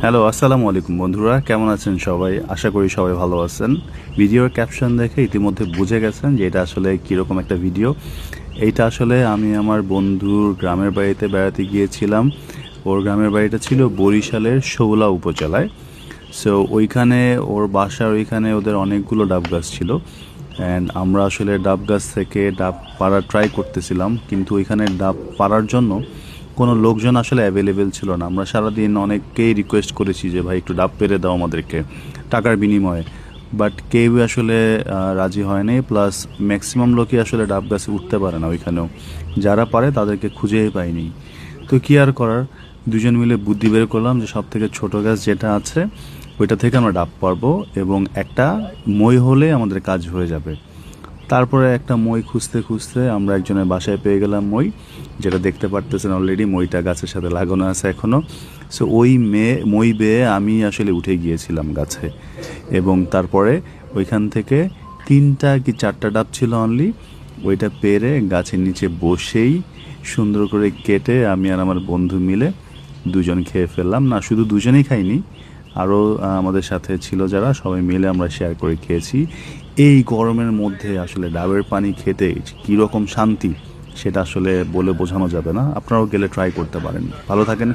Hello, আসসালামু আলাইকুম বন্ধুরা, কেমন আছেন সবাই? আশা করি সবাই ভালো আছেন। ভিডিওর ক্যাপশন দেখে ইতিমধ্যে বুঝে গেছেন যে এটা আসলে কীরকম একটা ভিডিও। এইটা আসলে আমি আমার বন্ধুর গ্রামের বাড়িতে বেড়াতে গিয়েছিলাম। ওর গ্রামের বাড়িটা ছিল বরিশালের শৌলা উপজেলায়। সো ওইখানে ওর বাসার ওইখানে ওদের অনেকগুলো ডাব গাছ ছিল। অ্যান্ড আমরা আসলে ডাব গাছ থেকে ডাব পাড়া ট্রাই করতেছিলাম, কিন্তু ওইখানে ডাব পাড়ার জন্য কোনো লোকজন আসলে অ্যাভেলেবেল ছিল না। আমরা সারাদিন অনেককেই রিকোয়েস্ট করেছি যে ভাই একটু ডাব পেরে দাও আমাদেরকে টাকার বিনিময়ে, বাট কেউই আসলে রাজি হয়নি। প্লাস ম্যাক্সিমাম লোকই আসলে ডাব গাছে উঠতে পারে না ওইখানেও, যারা পারে তাদেরকে খুঁজেই পাইনি। তো কী আর করার, দুজন মিলে বুদ্ধি বের করলাম যে সব থেকে ছোটো গাছ যেটা আছে ওইটা থেকে আমরা ডাব পারবো এবং একটা মই হলে আমাদের কাজ হয়ে যাবে। তারপরে একটা মই খুঁজতে খুঁজতে আমরা একজনের বাসায় পেয়ে গেলাম মই, যেটা দেখতে পারতেছেন অলরেডি মইটা গাছের সাথে লাগানো আছে এখনও। সো ওই মই বেয়ে আমি আসলে উঠে গিয়েছিলাম গাছে, এবং তারপরে ওইখান থেকে 3টা কি 4টা ডাব ছিল অনলি। ওইটা পেরে গাছের নিচে বসেই সুন্দর করে কেটে আমি আর আমার বন্ধু মিলে দুজন খেয়ে ফেললাম। না, শুধু দুজনেই খাইনি, আরও আমাদের সাথে ছিল যারা, সবাই মিলে আমরা শেয়ার করে খেয়েছি। এই গরমের মধ্যে আসলে ডাবের পানি খেতে কীরকম শান্তি সেটা আসলে বলে বোঝানো যাবে না। আপনারাও গেলে ট্রাই করতে পারেন। ভালো থাকেন।